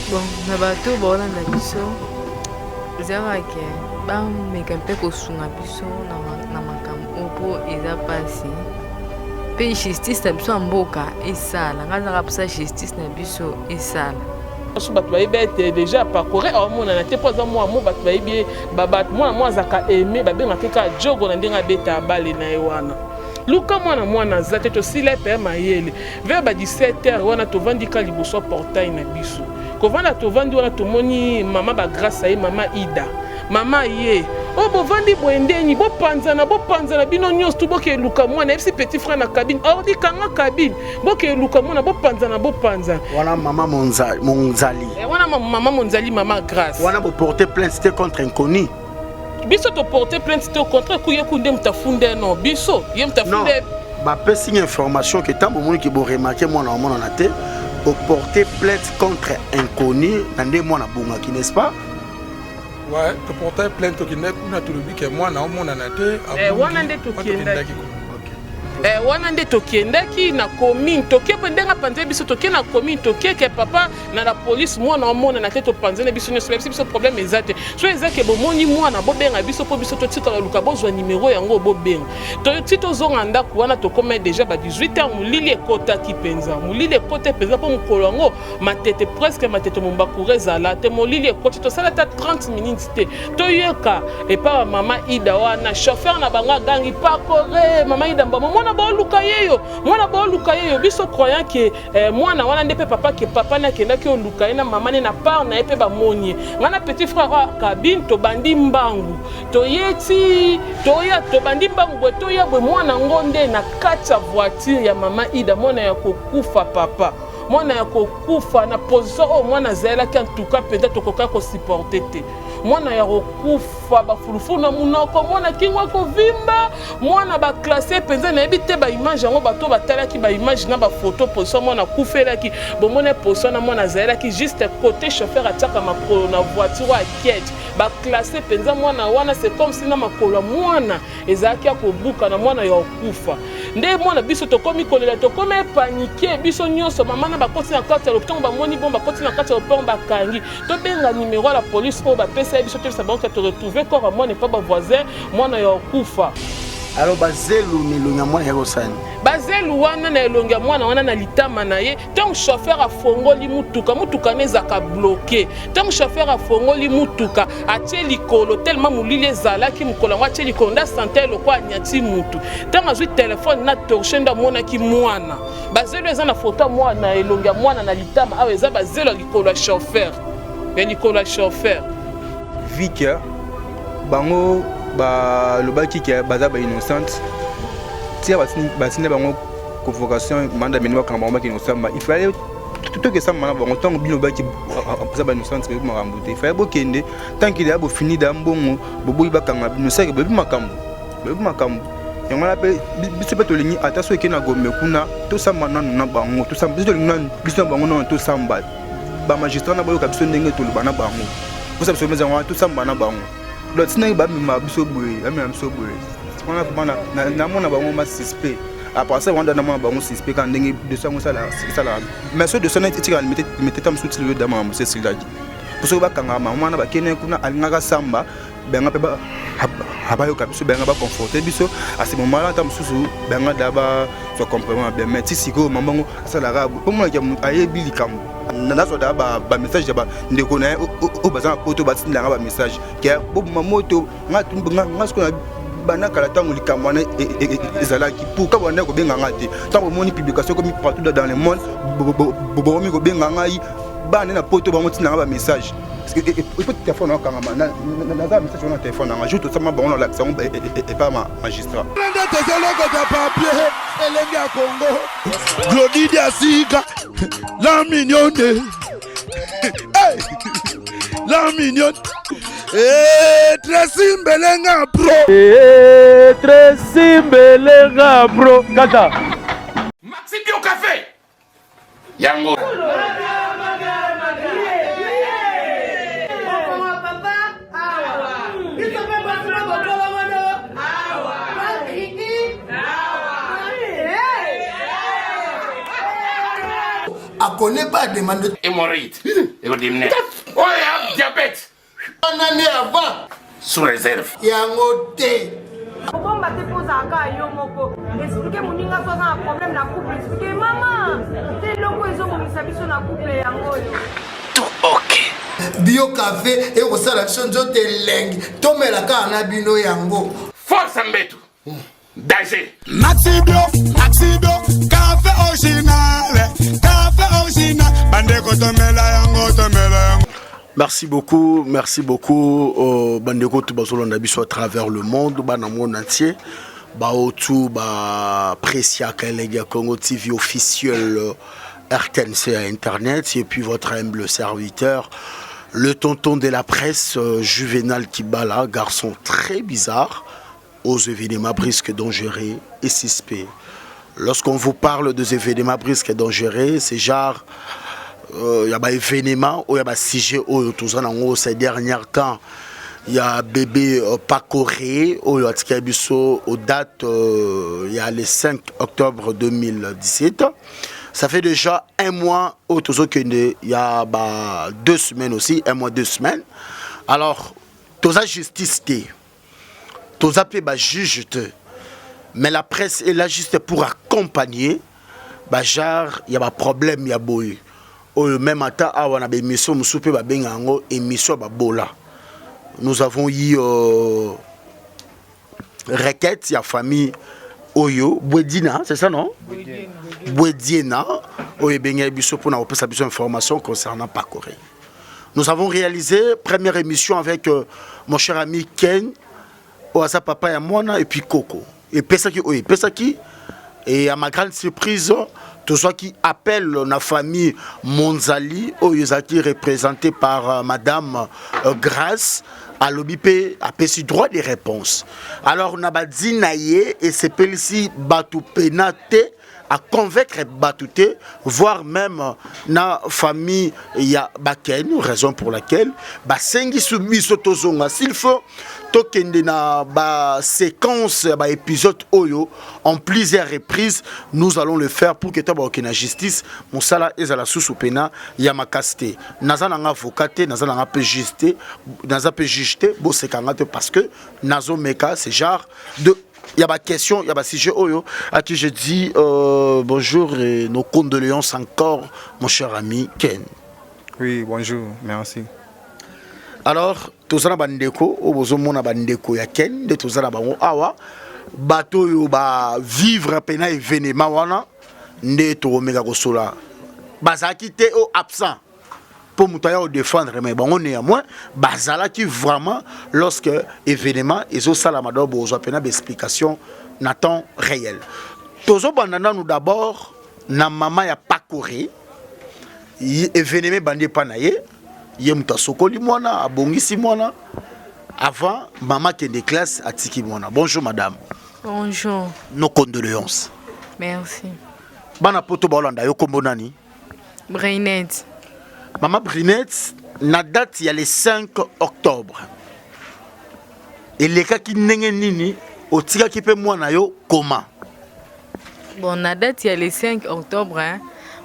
Bon, na bato bolanda biso ezalaki bameka mpe kosunga biso na makambo mpo eza mpasi mpe justice na biso ya mboka esala ngai azaka mposa justice na biso esala so bato bayebi ete déjà parcoure aomonana te mpo aza mwa mo bato bayebi babato mwana mwa azaka aime babengaka kaka jogo na ndenge abeta abale na ye wana luka mwana aza te tosila epe mayele vers ba 17h wana tovandika liboso portail na biso kovanda tovandi wana tomoni mama bagrâce ye mama Ida mama ye o bovandi boendeni bopanzana bino nyonso tu boke luka mwana ebisi petit frère na cabine ordi kanga cabine boke luka mwana bopanzana wana mama monzali wana mama monzali mama grâce wana bo porter plainte contre inconnu biso to porter plainte te au contraire kuye kunde mtafunde no biso ye mtafunde ba pesi information que tant bomoni ki bo remarquer mwana mona na te au porter plainte contre inconnu nande mwana bonga ki n'est-ce pas. Ouais, tu portais plainte au Guinée, on a tout le but que moi, on a été. Wana nde tokendaki na commune toke bendenga panze biso toke na commune toke ke papa na la police mwana omona na tete panze na biso nyonso biso problème ezate so ezake bomoni mwana bobenga biso po biso totita luka bozwa numéro yango bobenga to tito zonga ndako wana tokoma déjà ba 18h mulili ekota ki penza mulili ekota penza po mukolo yango matete presque matete mombakureza la te mulili ekota to sala ta 30 minutes te toyeka et pa mama Ida wana chauffeur na banga gangi pa kore mama Ida mbamo mwana baoluka yeyo biso croyant que mwana wana ndepe papa na kenda ki oluka na mama na part na epe ba monye ngana petit frère cabine to bandi mbangu to yeti to bandi mbangu to yabwe mwana ngonde na kati voiture ya mama Ida mwana ya kokufa papa mwana ya kokufa na position mwana zaela ki en tout cas peut-être tokoka ko supporter te mwana ya kokufa bafulufu na munoko mwana kingwa kovimba mwana ba classer penza na ebite ba image yango bato batalaki ba image na ba photo position mwana kufelaki bomona position na mwana zaela ki juste côté chauffeur ataka makolo na voiture à quête ba classer penza mwana wana c'est comme si na makolo mwana ezaki akobuka na mwana ya kokufa nde mwana biso tokomi kolela tokomi paniquer biso nyonso mama na bakoti na kati ya l'hôpital ba moni bomba bakoti na kati ya l'hôpital bakangi to benga numéro la police ko ba pesa biso te sabon que te retrouver corps moi n'est pas ba voisin mwana ya kufa alors bazelu ni lunya mwana yosani bazelu wana na elonga mwana wana na litama na ye tant chauffeur a fongoli mutuka nezaka bloqué tant chauffeur a fongoli mutuka atie likolo tellement mulile zala ki mukolo atie likolo nda santé lokwa anyati mutu tant azui téléphone na torche nda mona ki mwana bazelu eza na photo mwana elonga mwana na litama awe eza bazelu likolo chauffeur likolo chauffeur Vika bango ba lobaki ki baza ba innocente tia basine bango convocation manda menwa kamba ba innocent il fallait tout que ça mana bango tango bino baki baza ba innocente be makambo te il fallait bokende tant qu'il a bo fini da mbongo boboyi bakanga bino seke be makambo yango la pe biso beto lingi ataso ekena gombe kuna to samba nanu na bango to samba biso bango na to samba ba magistrat na boyo kabiso ndenge to lobana bango vous savez ce maison tout ça bana bango l'autre c'est ba mi biso boye on a na mona bango ma suspect après ça on a na mona bango suspect quand ndenge de ça la mais ce de ça n'était pas limité tam sous le dama c'est cela dit pour ça ba kanga mama na ba kene kuna alingaka samba benga pe ba habayo kabiso benga ba conforter biso à ce moment là tam sous benga daba so complément bien mais si ko mamango ça la rabo pour moi qui ayebi likambo nazo da ba message ba ndeko na o bazana poto batinda nga ba message ke bo mamoto ngasko na bana kala tango likambo na ezalaki pour ka bana ko benga ngati tango moni publication comme partout dans le monde bo mi ko benga ngai bana na poto ba motinda nga ba message parce que il faut téléphone na kanga na na message na téléphone na ajoute ça ma bon la l'action et pas ma magistrat Elenga Congo Glody Diasiga la mignonne hey la mignonne Tracy Mbelenga pro Tracy Mbelenga pro kata Maxi Bio Café Yango connaît pas demande Hémorroïde. Oh, il y a diabète. une année avant Sous réserve. yango te Bon, bah, t'es posé à gars, yo, moko. Expliquez mon ninga, toi, un problème, la couple. Expliquez, maman. T'es logo, ils ont mon sabiso, la couple, yango, yo. Tout ok. bio café et osala biso nzoto elengi tomelaka na bino yango Force Mbetu. Danger. Maxi Bio, café original. Bandeko tomela yango. Merci beaucoup bandeko to bazolanda biso à travers le monde dans le monde entier baotu ba Precia Kalenga Congo TV officiel RTNC à internet et puis votre humble serviteur le tonton de la presse Juvenal Kibala, garçon très bizarre aux événements brisques dangereux et suspects. Lorsqu'on vous parle des événements brisques et dangereux, c'est genre il y a des événements, il y a des sujets ces derniers temps. Il y a bébé Pacoré, aux dates, il y a le 5 octobre 2017. Ça fait déjà un mois, il y a 2 semaines aussi, un mois, 2 semaines. Alors, tout ça justice, tout ça juge, mais la presse est là juste pour accompagner. Genre, il y a des problèmes, il y a boy. Même à temps, on a des émissions, nous avons eu requête, il y a famille Oyo, Bouedina, c'est ça non? Bouedina, Oyo Benga Bisso pour nous passer information concernant Pacoré. Nous avons réalisé première émission avec mon cher ami Ken, Oasa Papa et moi, et puis Coco. Et Pesaki, et à ma grande surprise, tout ce qui appelle la famille Monzali, qui est représentée par Madame Grace, à l'OBP, a payé droit de réponse. Alors, on a dit naïe et c'est ici Batou Penate à convaincre Batouté, voire même na famille ya Baken, raison pour laquelle Basengi soumis Sotozonga. S'il faut tokende na ba séquence ba épisode Oyo en plusieurs reprises, nous allons le faire pour que tu na justice mon sala ezala sous pena ya makaste. Naza nga avocate, naza nga pe juster, naza pe juster bo sekangate parce que nazo meka c'est genre de il y a ma question, il y a ma sujet à qui je dis bonjour et nos condoléances encore, mon cher ami Ken. Oui, bonjour, merci. Alors, tout ça, bandeko, au besoin de bandeko ya Ken, de tout ça, awa, bateau yo ba vivre à peine événement wana, ne to omega kosola, bazaki te au absent. Pour nous défendre, mais bon, on est à moins, bazala qui vraiment, lorsque événement, ils ont salamado, besoin d'une explication, n'a temps réel. Tozo bandana nous d'abord, na maman ya Pacoré, événement bandé panaye, yemuta sokoli mwana, abongisi mwana, avant, maman qui est de classe à tiki mwana. Bonjour madame. Bonjour. Nos condoléances. Merci. Bana poto balanda yo kombo nani? Brainette. Maman Brinette, la date il y a le 5 octobre. Et les cas qui n'engagent nini, au tika qui peut moi na yo comment? Bon, la date il y a le 5 octobre.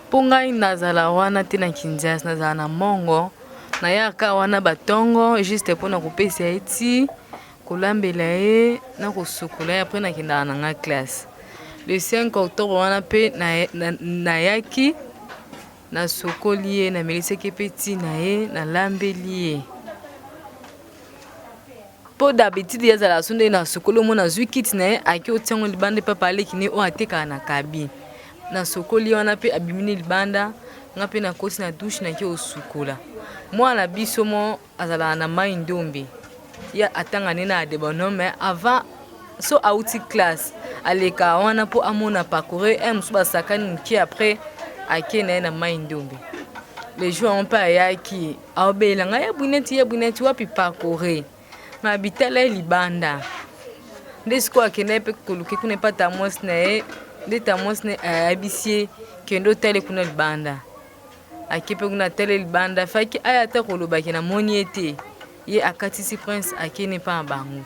Pour ngai nazala wana tina Kinshasa nazala na mongo. Na yaka wana batongo juste pour na kopesa eti kolambela e na kosukula après na kinda na nga classe. Le 5 octobre wana pe na yaki na sokoli na meliseki petit na ye na lambeli po d'habitude ya zala sunde na sokolo mo na zwikit na ye aki otiango libanda papa aleki ne o ateka na kabi na sokoli wana pe abimini libanda nga pe na kosi na douche na ki osukola mwana biso mo azala na mai ndombe ya atanga ne na debonome avant so auti classe aleka wana po amona Pacoré musu basakani ki après ake na maindombe les jours on pas yaki aobela nga ya buneti wapi Pacoré ma bitala libanda ndesko akene pe koluke kuna pata mos na e ndeta mos na abisie kendo tele kuna libanda ake pe kuna tele libanda faki aya ta koloba kina moniete ye akatisi prince akene pa bangu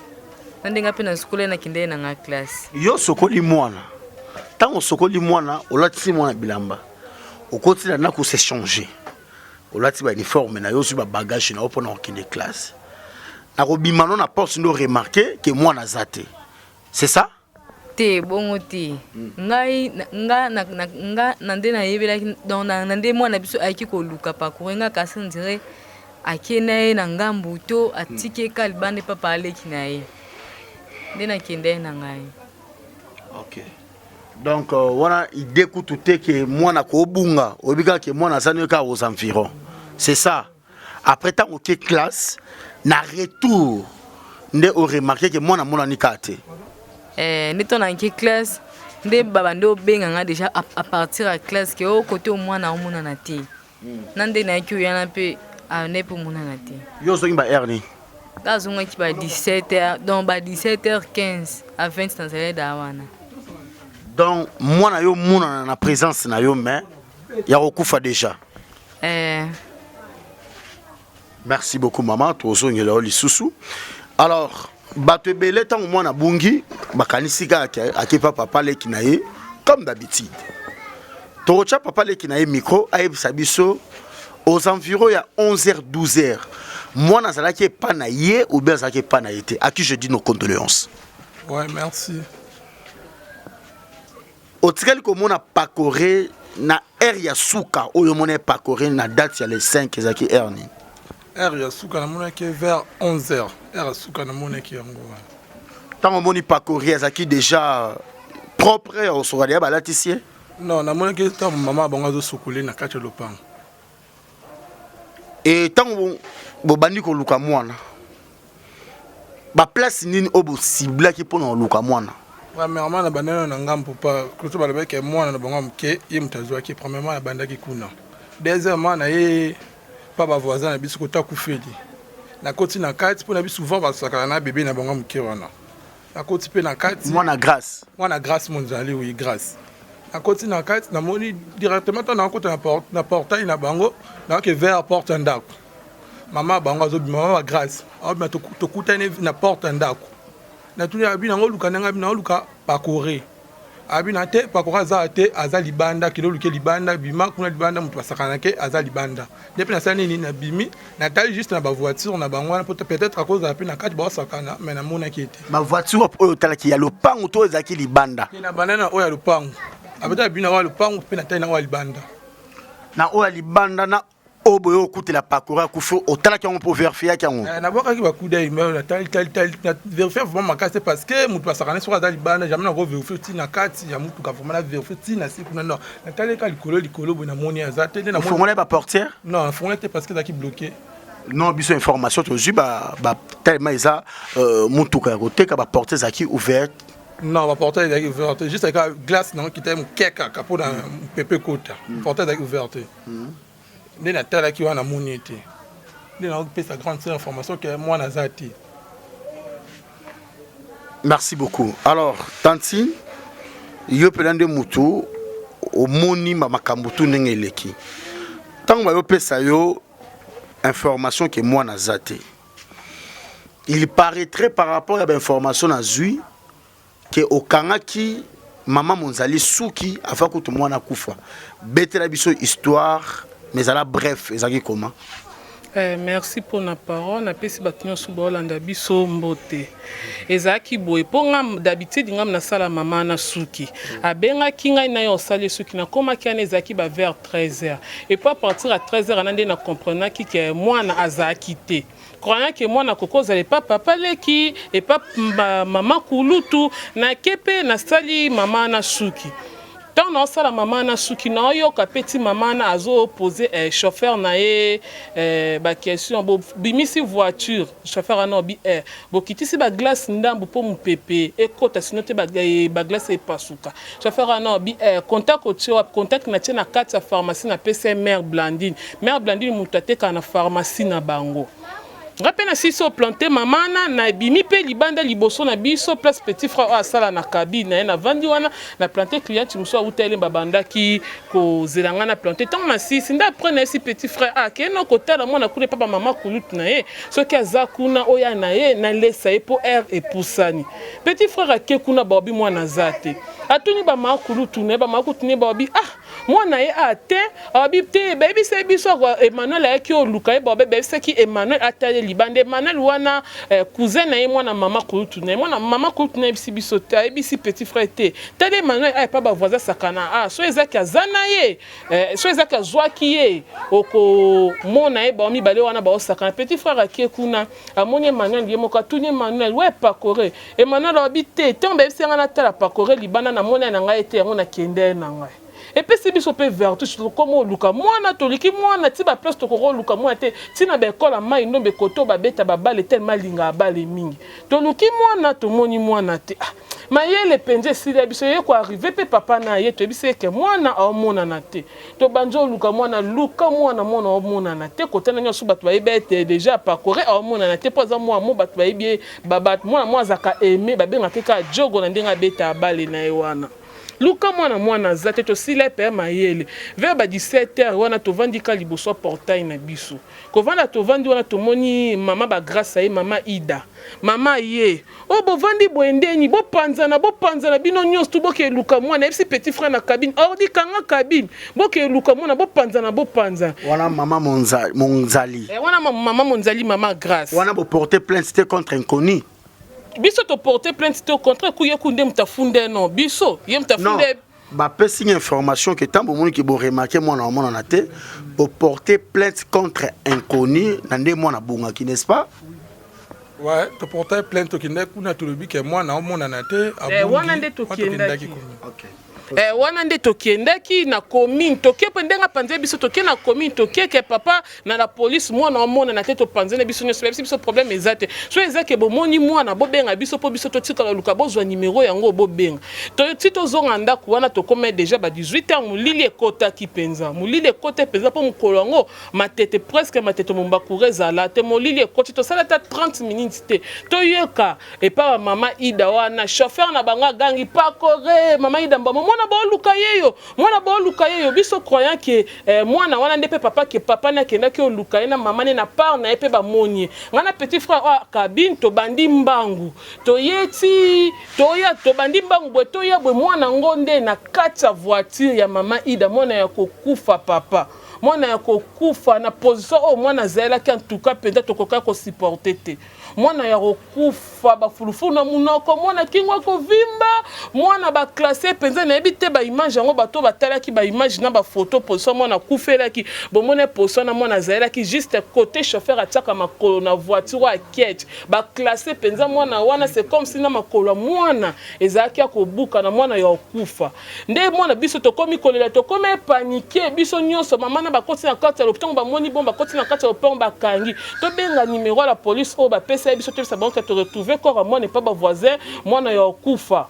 ndenga pe na skole na kinde na nga classe yo sokoli mwana tango sokoli mwana olatisi mwana bilamba au quotidien na ko s'échanger au lati ba uniforme na yo sur ba bagage na opona okende classe na ko bimano na porte ndo remarquer que moi na zate c'est ça te bongo te ngai nga nande na yebela dans nande moi na biso aki ko luka pa ko nga kasi ndire akena na ngambu to atike kalbande papa aleki na ye ndena kende na ngai. OK. Donc voilà idée tout que moi na ko bunga obika que moi na zane ka aux environs. C'est ça. Après tant OK classe na retour nde o remarquer que moi na mona ni kate. Neto na ki classe nde baba ndo benga nga déjà à partir à classe que au côté au moins na mona na ti. Nande na ki yana pe a ne pour mona na ti. Yo so ngba erni. Kazunga ki ba 17h donc ba 17h15 à 20 dans les dawana. Donc moi na yo mona na présence na yo mais ya okufa déjà. Merci beaucoup maman tozo ngela oli susu. Alors bato belé tant moi na bungi bakanisi ka ake papa leki na ye comme d'habitude. Torocha papa leki na ye micro ayebisa biso aux environs il y a 11h 12h. Moi nazala ki pa na ye ou bien zaki pa na été à qui je dis nos condoléances. Ouais, merci. Otikali ko mona pakore na air ya suka oyo mona pakore na date ya le 5 ezaki erni. Air ya suka na mona ki vers 11h. Air ya suka na mona ki yango. Tant moni pakore ezaki déjà propre au soradia balatisie. Non, na mona ki ta maman bango zo sukule na kati lopango. Et tant bo bandi ko luka mwana. Ba place nini obo cible ki pona luka mwana. Ouais, mais maman na banana na ngambo pa kuto ba lebeke mwana na bango mke ye mutazwa ki premièrement na bandaki kuna. Deuxièmement na ye pa ba voisin na biso kota kufeli. Na koti na kati pona biso souvent ba sakana na bébé na bango mke wana. Na koti pe na kati mwana grâce. Mwana grâce monzali oui grâce. Na koti na kati na moni directement na koti na portail na bango na ke vers porte ndako. Maman bango zo maman grâce. Ah mais to kutane na porte ndako. Na tuni abi na ngoluka nanga abi na ngoluka pakore. Abi na te pakora za te aza libanda kilo luke libanda bima kuna libanda mutu basakana ke aza libanda. Depuis na sani ni na bimi na tali juste na ba voiture na bangwana peut-être à cause de na kati ba sakana mais na mona ki ete. Ma voiture oyo talaki ya lopango to ezaki libanda. Na banana oyo ya lopango. Abeta bina wa lopango pe na tali na wa libanda. Na oyo libanda na oboyo kutela pakora kufu otalaki on pour vérifier ki on. Na boka ki ba kuda email na tali na vérifier vraiment makase parce que mutu basakana sur aza libanda jamais na go vérifier ti na kati ya mutu ka vraiment na vérifier ti na siku na non na tali ka likolo bo na moni azate na moni. Faut ba portière? Non, faut était parce que daki bloqué. Non, biso information to ju ba tellement isa mutu ka côté ka ba portière zaki ouverte. Non, la portail est ouverte. Juste avec la glace qui était un keka capot dans pépé côte. Portail est ouverte. Dès la terre qui va na monité. Dès la paix sa grande information que moi nazati. Merci beaucoup. Alors, Tanti, yo pelande mutu au moni makambutu nengeleki. Tant que yo pesa yo information que moi nazati. Il paraîtrait par rapport à l'information nazui que okangaki maman monzali suki afin que tout le monde a kufa. Betela biso histoire mais à la bref ezaki comment? Merci pour la parole. Na pesi batinyo subolanda biso mbote. Ezaki boye ponga d'habitude ngam na sala mama na suki. Abenga kinga na yo sali suki na koma kiana ezaki ba vers 13h. Et pas partir à 13h anande na comprendre ki ke mwana azaki te. Croyant que moi na koko zale pas papa leki et pas maman kulutu na kepe na sali mama na suki. Tant non ça la maman na suki na yo ka petit maman na azo poser chauffeur na e ba question bo bimisi voiture chauffeur na bi bo kitisi ba glace ndambo po mu pepe e kota sinote ba glace e pasuka chauffeur na bi contact otio contact na tina kati ya pharmacie na PC Mère Blandine mutate ka na pharmacie na bango. Rappena si so planté mamana na bimi pe libanda liboso na biso place petit frère a sala na cabine na vandi wana na planté client muso utele babanda ki ko zelanga na planté tant na si nda prendre si petit frère a ke no kota la mona kule papa mama kulut na ye so ki azakuna oya na ye na lesa e po air et poussani petit frère a ke kuna babi mwana zate atuni ba makulutu ne ba makutu ne babi mwana ye ate abi te baby se biso Emmanuel ayaki oluka ye bobe baby se ki Emmanuel atale libande Emmanuel wana cousin na ye mwana mama kulutu na mwana mama kulutu na bisi biso te bisi petit frère te tale Emmanuel ay pa ba voisin sakana so ezaki azana ye so ezaki azwaki ye oko mona ye ba mi bale wana ba osakana petit frère akie kuna amoni Emmanuel ye moko tuni Emmanuel we pakore Emmanuel habite te baby se ngana tala pakore libana na mona na ngai te ngona kende na ngai et puis si biso pe vertu comme luka mwana toliki mwana ti ba place to ko luka mwana te ti na be kola mai ndombe koto ba beta ba bale tellement linga bale mingi to luki mwana to moni mwana te mayele penje si biso ye ko arriver pe papa na ye to biso ke mwana a mona na te to banjo luka mwana mwana o mona na te kota na nyosu batu ba yebete déjà parcourir a mona na te poza mwa mo batu ba yebie babat mwana zaka aimer ba benga keka jogo na ndenga beta bale na ye wana luka mwana zate to sile pe mayele vers ba 17h wana to vandika liboso portail na biso ko vanda to vandi wana to moni mama ba grâce ay mama Ida mama ye o bo vandi boendeni bo panzana bino nyos to boke luka mwana epsi petit frère na cabine ordi kanga cabine boke luka mwana bo panzana wana mama monzali wana mama monzali mama grâce wana bo porter plainte contre inconnu biso to porter plainte au contraire kuye kunde mtafunde non biso ye mtafunde ba pesi information que tant bon ki bo remarquer moi na te pour porter plainte contre inconnu nande moi na bunga ki n'est-ce pas ouais to porter plainte ki ne kuna to lobi ke moi na mona na te wana nde to kiendaki OK wana nde tokendaki na commune toke pendenga panze biso toke na commune toke ke papa na la police mwana omona na te to panze na biso nyoso biso problème ezate so ezake bo moni mwana bo benga biso po biso to tikala luka bozwa numéro yango bo benga to tito zonga ndako wana to kome déjà ba 18 ans mulili ekota ki penza mulili ekota penza po mukolo yango matete presque matete momba kureza la te mulili ekota to sala ta 30 minutes te to yeka e pa mama Ida wana chauffeur na banga gangi pa kore mama Ida mba mwana bo luka yeyo biso croyant que mwana wana ndepe papa na kenda ki oluka ye na mama ne na part na epe ba moni ngana petit frère cabine to bandi mbangu to yeti to ya to bandi mbangu bwe to ya bwe mwana ngonde na kati ya voiture ya mama Ida mwana ya kokufa papa mwana ya kokufa na position o mwana zaela ki en tout cas penda to koka ko supporter te mwana ya kokufa ba fulufulu na munoko mwana kingwa ko vimba mwana ba classer penza na ebite ba image yango bato batala ki ba image na ba photo position mwana kufela ki bo mona position na mwana zaela ki juste côté chauffeur ataka makolo na voiture a kiet ba classer penza mwana wana c'est comme si na makolo mwana ezaki akobuka na mwana ya okufa nde mwana biso to komi kolela to komi paniquer biso nyonso mama na ba koti na kati ya l'hôpital ba moni bomba koti na kati ya l'hôpital ba kangi to benga numéro à la police o ba pesa biso te sa banque te retrouver corps moi n'est pas ba voisin mwana ya okufa.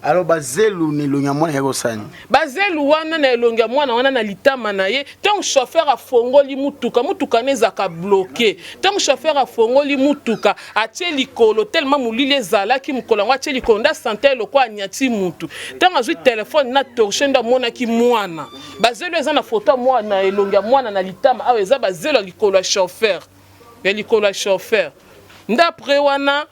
Alors bazelu ni lonya mwana yako sani bazelu wana na elonga mwana wana na litama na ye tant chauffeur a fongoli mutuka neza ka bloqué tant chauffeur a fongoli mutuka atie likolo tellement mulile ezala ki mukolo ngwa atie likolo nda santé lokwa nyati mutu tant azui téléphone na torche nda mona ki mwana bazelu eza na photo mwana elonga mwana na litama awe eza bazelu likolo ya chauffeur ya likolo ya chauffeur d'après wana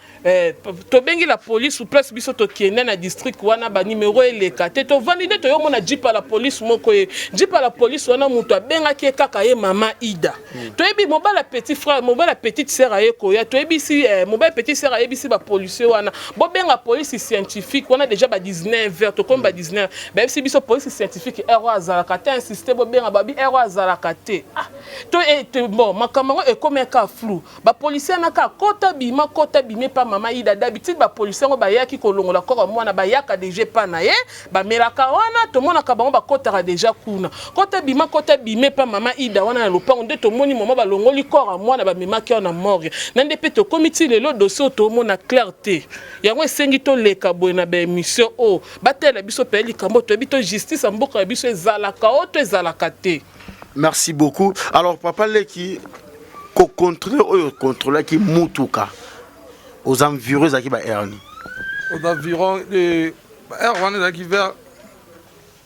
to bengi la police ou place biso to kende na district wana ba numéro eleka te to valide to yo mona jipe la police moko ye jipe la police wana mutu abenga ki kaka ye mama Ida to ebi mobala petit frère mobala petite sœur aye ko ya to ebi si mobala petite sœur aye bisi ba policier wana bo benga police scientifique wana déjà ba 19h to comme ba 19 ba bisi biso police scientifique erreur azalaka te insister bo benga ba bi erreur azalaka te to bon makambo e comme ka flou ba policier na ka kota bima pa mama Ida d'habitude ba policier ngo ba yaki kolongola ko mwana ba yaka déjà pa na ye ba melaka wana to mona ka bango ba kotara déjà kuna kota bima pa mama Ida wana na lopango nde to moni mama ba longoli ko mwana ba memaki na morgue nande pe to comité le dossier to mona clarté yango esengi to leka boye na ba émission o batela biso pe likambo to bito justice mboka biso ezalaka o to ezalaka te. Merci beaucoup. Alors papa Leki contrôler qui mutuka aux environs à qui ba erni aux environs de erni qui vers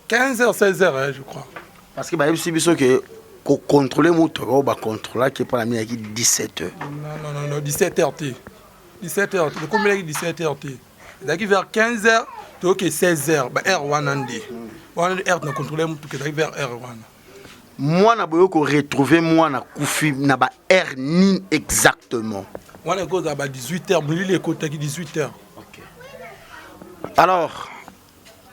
15h 16h je crois parce que ba yebisi biso que contrôler mutuka ba contrôler qui pas la mi qui 17h non 17h t 17h le combien 17h t qui vers 15h to que 16h ba r wanandi On a contrôlé tout que vers R1. Moi na boyo ko retrouver moi na kufi na ba R ni exactement. On a cause à 18h, mais il est côté 18h. OK. Alors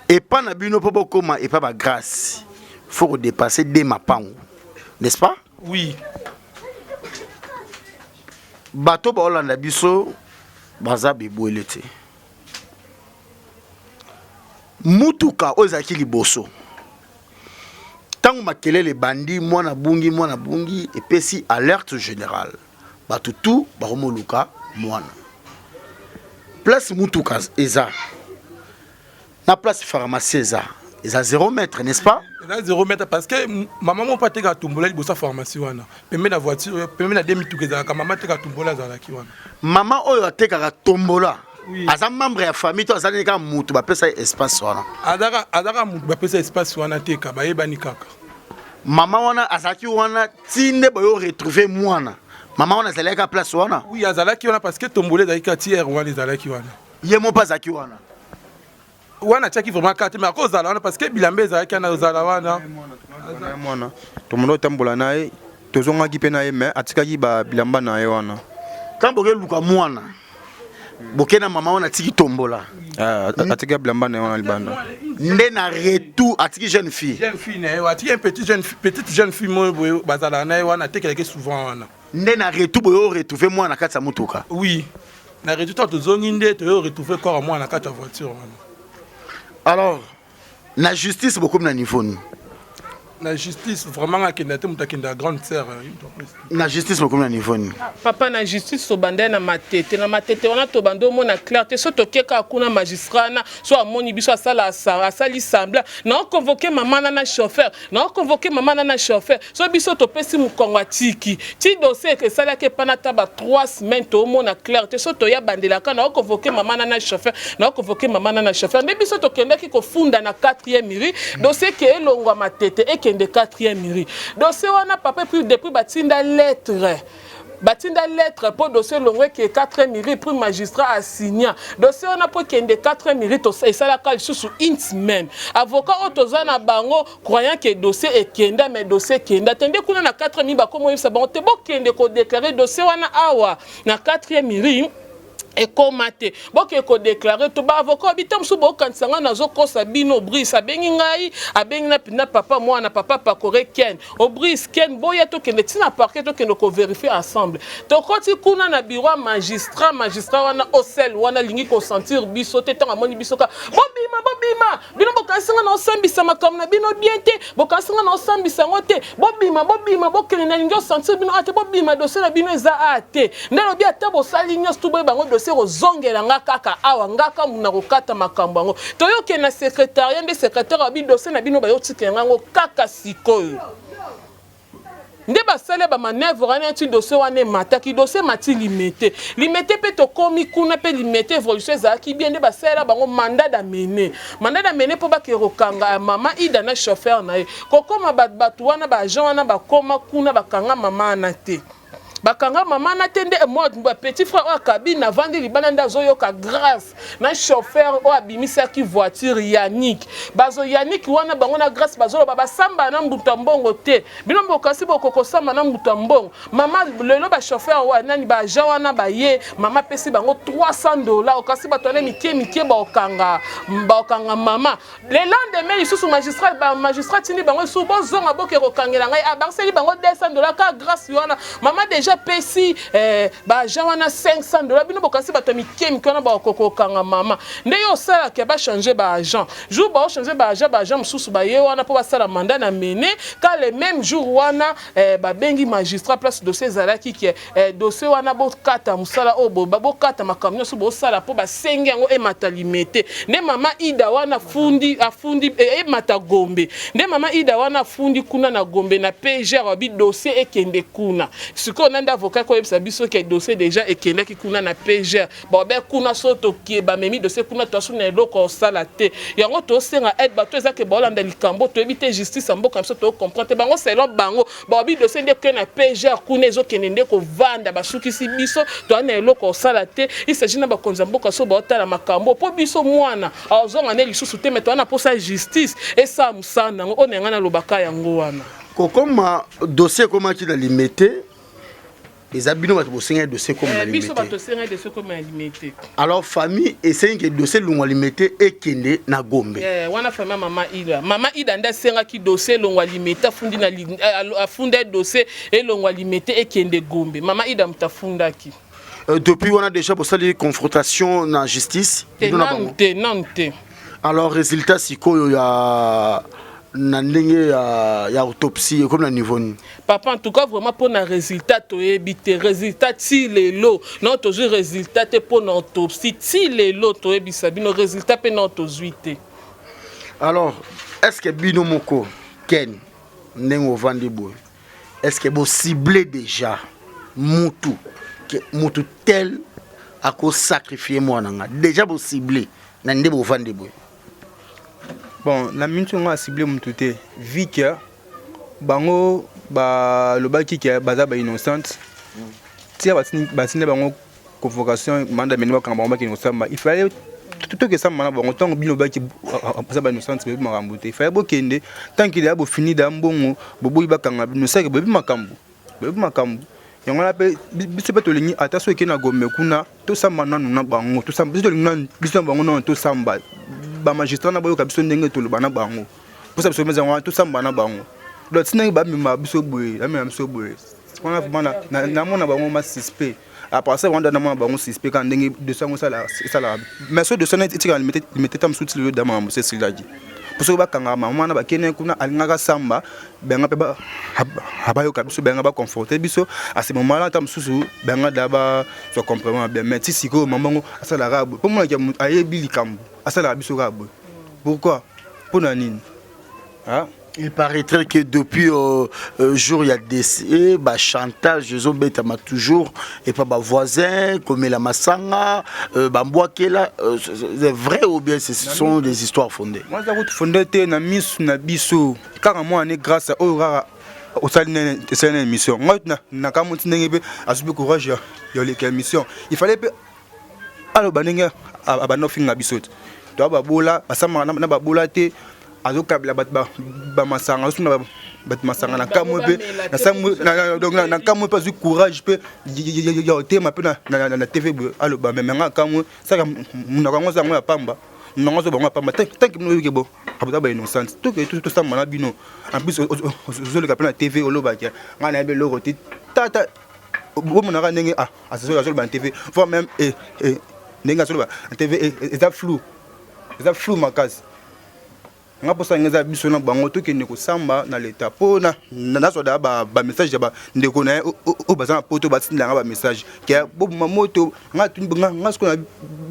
et pas na bino popo koma et pas ba grâce. Faut dépasser des mapango. N'est-ce pas? Oui. Bato ba Hollande biso baza beboelete. Mutuka ozaki liboso. Tango makelele bandi mwana bungi et pesi alerte générale. Bato tout baromoluka mwana. Place mutuka eza. Na place pharmacie eza. Eza 0 mètre, n'est-ce pas? Eza 0 mètre parce que maman mon pas teka tumbola libosa pharmacie wana. Pembe na voiture, pembe na demi tuka ka maman teka tumbola za la ki wana. Maman oyo ateka tombola. Oui. Aza membre ya famille to azali ka mutu ba pesa espace wana. Adaka mutu ba pesa espace wana teka ba yebani kaka. Maman wana azaki wana tinde boyo retrouver mwana. Maman wana azali ka place wana. Oui, azalaki wana parce que tombolé zali ka tiers wana azalaki wana. Yemo pas zaki wana. Wana tchaki vraiment carte mais à cause zala wana parce que bilambe zalaki na zala wana. Mwana. Tomono tambola nae tozonga ki pe nae mais atikaki ba bilamba nae wana. Quand boke luka mwana. Boke na maman wana tiki tombola. Atika bilamba nae wana libanda. Nde na retour atiki jeune fille. Jeune fille nae atiki petite jeune fille mo bazala nae wana tekeleke souvent wana. Nde na retour boyo retrouver mwana kati ya mutuka. Oui. Na retour tozongi nde to retrouver corps mwana kati ya voiture wana. Alors, la justice beaucoup na niveau. La justice vraiment à Kenda mutakenda grande sœur. La justice beaucoup na niveau. Papa na justice so bande na matete wana to bando mona clarté so to keka kuna magistrat na so amoni biso asala asali sembla na convoquer maman na chauffeur na convoquer maman na chauffeur so biso to pesi mukongo tiki ti dossier que sala ke panata ba 3 semaines to mona clarté so to ya bandela ka na convoquer maman na chauffeur na convoquer maman na chauffeur mais biso to kenda ki ko funda na 4e mairie dossier ke elongwa matete e de 4e mairie. Dossier wana papa depuis batinda lettre pour dossier longwe qui est 4e mairie pour magistrat a signé. Dossier wana pour qu'il de 4e mairie to et ça la cale sous une semaine. Avocat otozana bango croyant que dossier est kenda mais dossier kenda. Tendez kuna na 4e mairie ba comment ça bon te bo kende ko déclarer dossier wana awa na 4e mairie. Et commaté boke ko déclarer to ba avocat bitam su bo kansanga nazo kosa bino bris abengi ngai abengi na papa moi na papa pakore ken o bris ken boya to ke netina parquet to ke no ko vérifier ensemble to koti kuna na bureau magistrat wana osel wana lingi ko sentir biso te tanga moni biso ka bobima bino bokasinga na osambisa makam na bino bien te bokasinga na osambisa ngote bobima bokene na lingi sentir bino ate bobima dossier na bino eza ate ndelo bia tabo sali nyos to boy bango dossier ozongela nga kaka awa ngaka muna kokata makambo yango toyoke na secrétariat nde secrétaire abi dossier na bino bayotika ngango kaka sikoyo nde basale ba manœuvre wana ti dossier wana mataki dossier mati limité pe to komi kuna pe limité évolution ezalaki bien nde basala bango mandat d'amener po bakerokanga mama ida na chauffeur na ye kokoma batu wana ba agent wana bakoma kuna bakanga mama na te bakanga mama na tende mode petit frère o cabine vandi libana ndazo yoka grâce na chauffeur o abimisa ki voiture Yannick bazo Yannick wana bango na grâce bazo baba samba na mbuta mbongo te bino mbokasi bokoko samba na mbuta mbongo mama lelo ba chauffeur wa nani ba jawana ba ye mama pesi bango $300 okasi batone mike ba okanga mama le lendemain isusu magistrat tini bango su bozonga bokero kangela ngai abanseli bango $200 ka grâce wana mama déjà pesi ba jawana $500 bino bokasi bato mike kona ba okoko kanga mama nde yo sala ke ba changer ba agent jour ba changer ba agent mususu ba ye wana po ba sala mandat na mene ka le même jour wana ba bengi magistrat place dossier zalaki ke dossier wana bo kata musala o bo kata makamyo so bo sala po ba sengi yango e matalimete nde mama ida wana afundi e mata gombe nde mama ida wana afundi kuna na gombe na PG abi dossier ekende kuna siko nanda avocat ko yebisa biso ke dossier déjà ekendaki kuna na PGR bobe kuna soto ki bamemi dossier kuna toasu na eloko osala te yango tosenga aide bato ezake bolanda likambo toyebi te justice mboka biso to comprendre bango selon bango bobi dossier nde ke na PGR kuna ezokende nde kovanda basukisi biso to na eloko osala te il s'agit na bakonza mboka so baotala makambo po biso mwana azonga ne lisusu te mais to na posa justice esa musana ngo onenga na lobaka yango wana kokoma dossier koma ki na limité les abino bato bosenga dossier comme na limité biso bato senga dossier comme na limité alors famille essaye que dossier longwa limité ekende na Gombe wana famille mama ida nda senga ki dossier longwa limité afundi na afunda dossier et longwa limité ekende Gombe mama ida mtafundaki depuis on a déjà pour ça les confrontations dans la justice non. Alors résultat sikoyo ya na ndenge ya autopsie comme na niveau ni papa en tout cas vraiment pour na résultat to ebité résultat ti lelo non toujours résultat te pour na autopsie ti lelo to ebisa bino résultat pe na autosuite. Alors est-ce que bino moko ken ndenge ovandi boy est-ce que vous ciblez déjà mutu tel à cause sacrifier moi nanga déjà vous ciblez na ndenge ovandi boy. Bon, la minute on a ciblé mon tout est vu que bango ba le baki qui est basé innocente. Si basine bango convocation mandat menwa quand bango qui innocent il fallait tout que ça mana bango tant bino baki basé innocente be makambo te il fallait bokende tant qu'il y a bo fini d'ambongo bobo ibakanga bino sake be makambo yango la pe biso pe to lingi ataso ekena Gombe kuna to samba nanu na bango to samba biso lingi biso bango non to samba ba magistrat na boyoka biso ndenge to lobana bango pour ça biso meza wana to samba na bango do tsina ba mima biso boye la mima biso boye on a vraiment na mona bango ma suspect après ça on na mona bango suspect quand ndenge de ça ça mais so de ça etika limité tam souti le dama mo c'est siladi pour ça ba kanga mama na ba kene kuna alingaka samba benga pe ba habayoka biso benga ba conforter biso à ce moment là tam susu benga daba so complément bien mais si siko mamango asala rabo pour moi ayebi likambo asala biso rabo pourquoi pour nanine hein. Il paraîtrait que depuis jour il y a des chantage je beta ma toujours et pas ma voisin comme la masanga bamboakela c'est vrai ou bien ce sont des histoires fondées. Moi ça route fondée na misu na biso car moi on est grâce au rara au saline c'est une émission moi na kamuti ndenge asubi courage ya les mission il fallait alors banenga abano finga biso to babola basama na babola te azo kabla ba masanga suna bat masanga na kamwe pe na samwe donc na kamwe pas du courage pe ya tema pe na TV alo ba menga kamwe saka muna kango za ngwa pamba nongo zo ba pamba tanki mino yeke bo abuda ba innocent to que tout ça mana bino en plus zo le kapena TV oloba kia ngana be loko ti tata bo mona ka ndenge aso ba TV faut même ndenge aso ba TV est flou makasi ngapo sangeza biso na bango to ke ndeko samba na leta pona na soda ba message ba ndeko na o bazana poto ba tsinda ba message ke bobu mamoto ngatu ngasko na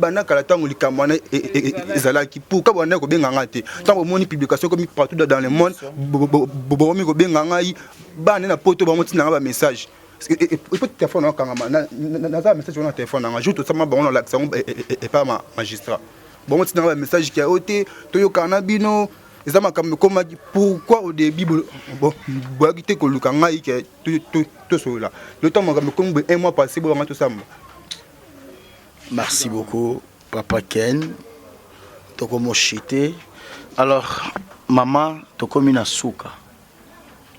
bana kala tango likamwana ezala ki pour ka bana ko benga ngate tango moni publication comme partout dans le monde bobo mi ko benga ngai bana na poto ba motina ba message et peut téléphone na kangama na za message na téléphone na ajoute sama ba on la et pas magistrat. Bon, c'est un message qui a été Toyo Kanabino, les amas comme pourquoi au début, bon, boagité que le Kangaï qui est tout cela. Le temps, comme un mois passé, bon, tout ça. Merci beaucoup, Papa Ken. Toko mochité. Alors, maman, toko mina souka.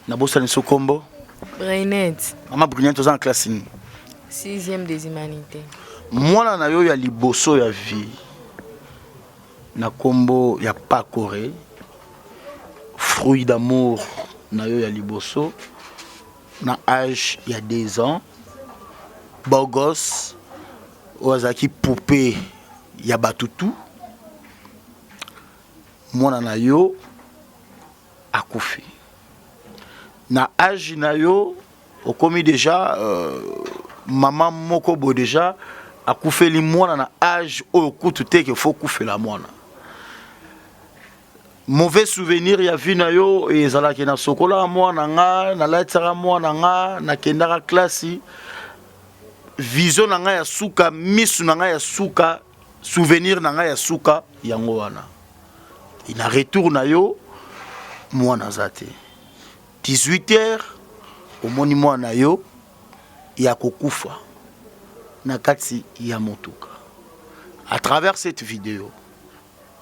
Nabosa ni sokombo. Brainette. Maman Brunette, en classe 6e des humanités. Moi, na yo ya liboso ya vie. Na kombo ya Pakore, fruit d'amour na yo ya liboso, na âge il y a 2 ans, Bogos, Ozaki poupée ya batutu, mwana na yo akufi. Na âge na yo, okomi déjà, maman moko bo déjà, akufeli mwana na âge oyo kutu te ke faut kufela mwana. mauvais souvenir ya vie na yo ezalaki na sokola mwana nga na laitsaka mwana nga na kendaka klasi vision na nga ya suka misu na nga ya suka souvenir na nga ya suka yango wana ina retour na yo mwana zate 18h omoni mwana yo ya kokufa na kati ya motuka à travers cette vidéo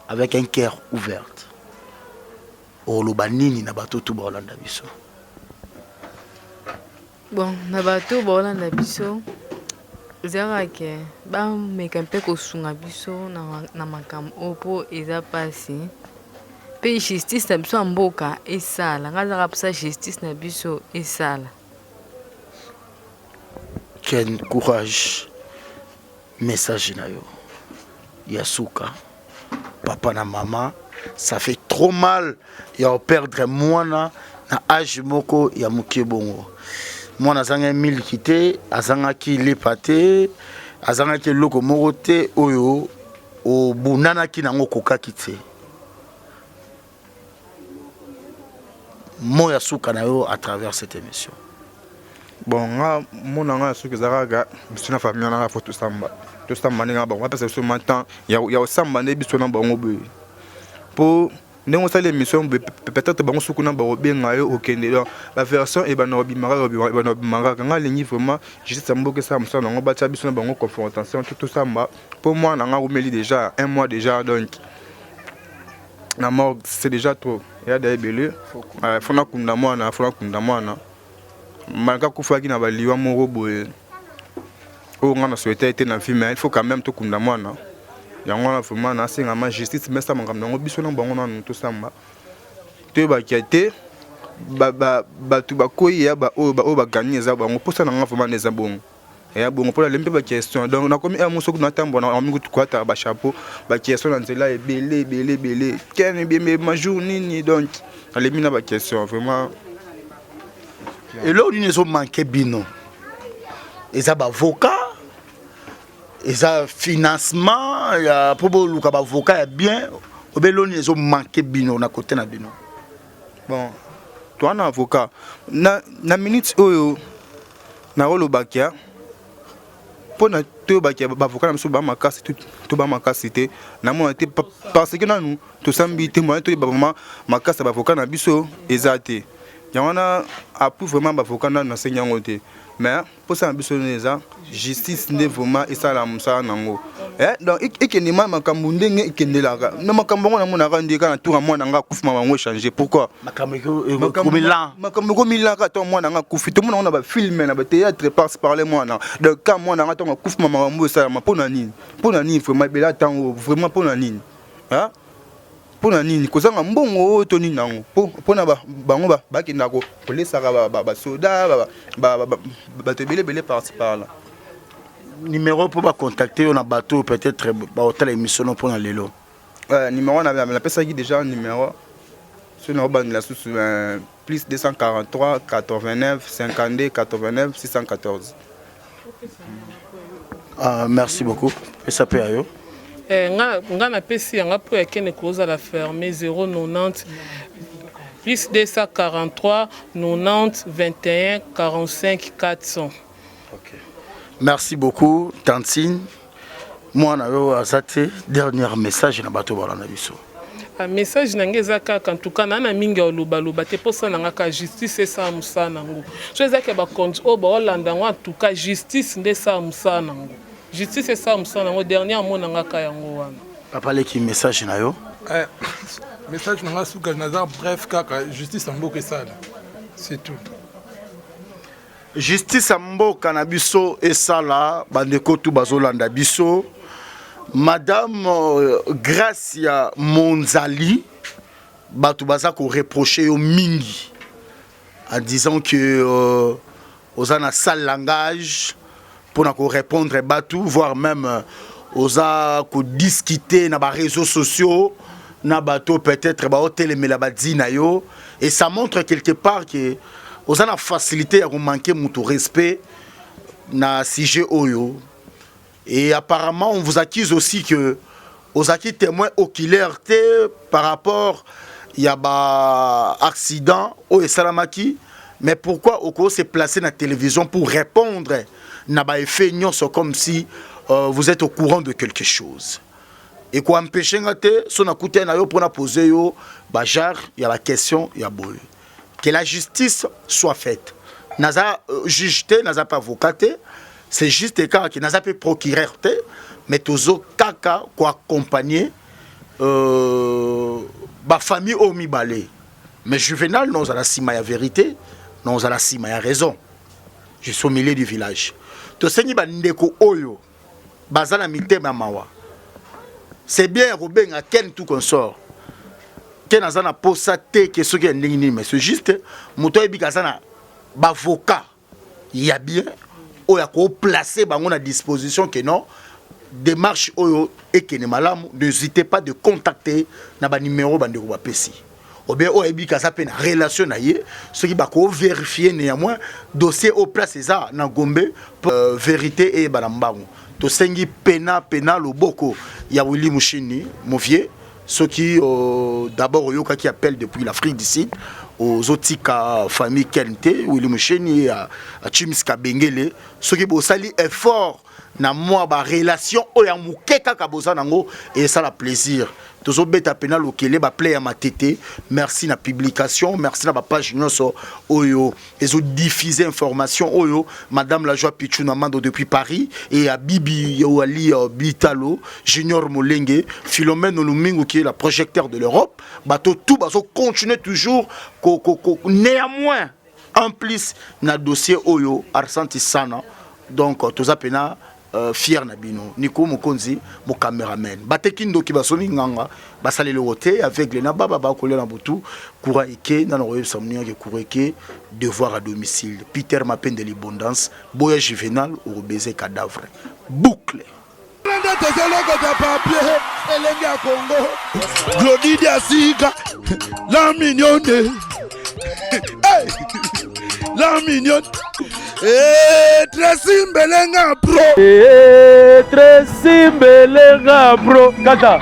avec un cœur ouvert oloba nini na bato tu baolanda biso bon na bato baolanda biso ezalaka bameka mpe kosunga biso na makambo oyo mpo eza mpasi mpe justice na biso ya mboka esala nga azaka mposa justice na biso esala Ken courage message na yo ya suka papa na mama ça fait trop mal ya perdre mwana na âge moko ya mokie bongo mwana azanga miliki te azangaki lepa te azangaki eloko moko te oyo obunanaki nango kokaki te mo ya suka na yo à travers cette émission bon nga mona nga suka ezalaka biso na famille nanga fo tosamba ndenge bango bapesa biso matin ya osamba nde biso na bango boye mpo ndenge osala émission peut-être bango suku na bakobenga yo okende donc baversion ebana obimaka nga alingi vraiment justice ya mboka esala mosala nango batia biso na bango confrontation tosamba mpo mwana nga komeli déjà 1 mois déjà donc na mort c'est déjà trop yada ebele fona kunda mwana malgré kufaki na baliwa moko boye oyo nga na souhaité ete na vie mais il faut quand même tokunda mwana yango wana vraiment nasengama justice mesa makambo yango biso na bango nanu tosamba toyebaki te bato bakoyi ya oyo bagani eza bango mposa na nga vraiment eza bongo eya bongo mpo nalembe baquestion donc nakomi mosoki natambola amingi tukwataka bachapeau baquestion na nzela ebele kene biembe majour nini donc nalembi na baquestion vraiment eloko nini ezomanke bino eza bavocat eza financement ya mpo boluka bavocat ya bien obelo nini ezomanke bino na kote na bino bon toa na avocat na minute oyo nakolobaki mpo na toyobaki bavocat na biso bamakasi to bamakasi te namona te parce que nanu tosambi te moyen toyeba vraiment makasi ya bavocat na biso eza te yango wana appuie vraiment bavocat nanu nasengi yango te mais mposa na biso eza justice nde vraiment esala mosala nango donc ekende ma makambo ndenge ekendelaka na makambo yango namonaka ndeka na tour ya mwana nga akufi mamango echange pourquoi makambo ekomilaka to mwana nga akufi tomona ngo na bafilme na batéâtre parce parle mwana donc ka mwana nga ntango akufi mamango esalama mpo na nini vraiment ebela ntango vraiment mpo na nini mpona nini kozanga mbongo oyo to nini nango mpona bango bakendaka kolesaka basoda bato ebelebele parci parla numéro mpo bacontacte yo na bato peut-être baotala émission no mpona lelo numéro napesaki déjà numéro so nakobandela susu plus 243 89 52 89 614 merci beaucoup pesa mpe ya yo nga napesi yanga mpo yakende kozala fermé 090 plus 243 90 21 45 400. Okay. Merci beaucoup Tantine mwana yo aza te dernier message na bato balanda biso message nange eza kaka ntuka na mingi olobaloba te mposa nanga ka justice esala mosala nango so ezaki bakonti oyo baolanda yango antuka justice nde esala mosala nango justice esala mosala nango dernier mona ngaka yango wana papa leki message na yo message nanga suka naza bref kaka justice ya mboka esala c'est tout justice ya mboka na biso esala bandeko tu bazolanda biso madame Gracia Monzali bato baza ko reprocher yo mingi en disant que oza na sale langage pour na ko répondre batou voire même oza ko discuter na ba réseaux sociaux na bato peut-être ba hotel mais la badina yo et ça montre quelque part que oza na facilité à manquer mutu respect na sujet oyo. Et apparemment, on vous accuse aussi que aux acquis témoins oculaires par rapport il y a un accident au Salamaki, mais pourquoi on se placer dans la télévision pour répondre n'a pas effet comme si vous êtes au courant de quelque chose. Et quoi empêcher ngate son akuté na yo pour na poser yo bajar il y a la question il y a boy que la justice soit faite. Naza juge naza pas avocat, c'est juste quand que naza pas procureur mais tozo kaka ko accompagner ba famille au mibale. Mais Juvenal nous a la sima ya vérité, nous a la sima ya raison. Je suis au milieu du village. To sengi ba ndeko oyo bazana mitema mawa. C'est bien Robin à Ken tout consort. Ken azana posa te que ce qui est ndingini mais c'est juste moto ebi kazana ba avocat. Il y a bien oya ko placer bango na disposition que non démarche oyo et que ne malamu n'hésitez pas de contacter na ba numéro bande ko ba pesi. Ou bien oya ebi kaza pe na relation na ye ce qui ba ko vérifier néanmoins dossier au place ça na Gombe vérité et balambango. To sengi pena loboko ya Willy Mouchini Movier ceux qui d'abord yoka qui appelle depuis l'Afrique du Sud aux autres famille Kente Willy Mouchini à Chimska Bengele ceux qui bosali effort na moi ba relation oya mukeka kaboza nango et ça la plaisir tozo beta pena lokele ba play ya matete merci na publication merci na ba page nyonso oyo ezo diffuser information oyo madame la joie Pichuna Mando depuis Paris et à Bibi Yowali Bitalo Junior Molenge Philomène Olumingo qui est la projecteur de l'Europe bato tout bazo continuer toujours néanmoins en plus na dossier oyo Arsanti Sana donc toza pena fier na bino Nico Mokonzi mon caméraman batekindo ki basoni nganga basale le roté avec les nababa ba kolela butu coura eke na no somnia ke coura eke devoir à domicile Peter Mapen de l'abondance boya Juvenal au baiser cadavre boucle Glody Diasika la mignonne la mignonne Tracy Mbelenga bro Tracy Mbelenga bro Kata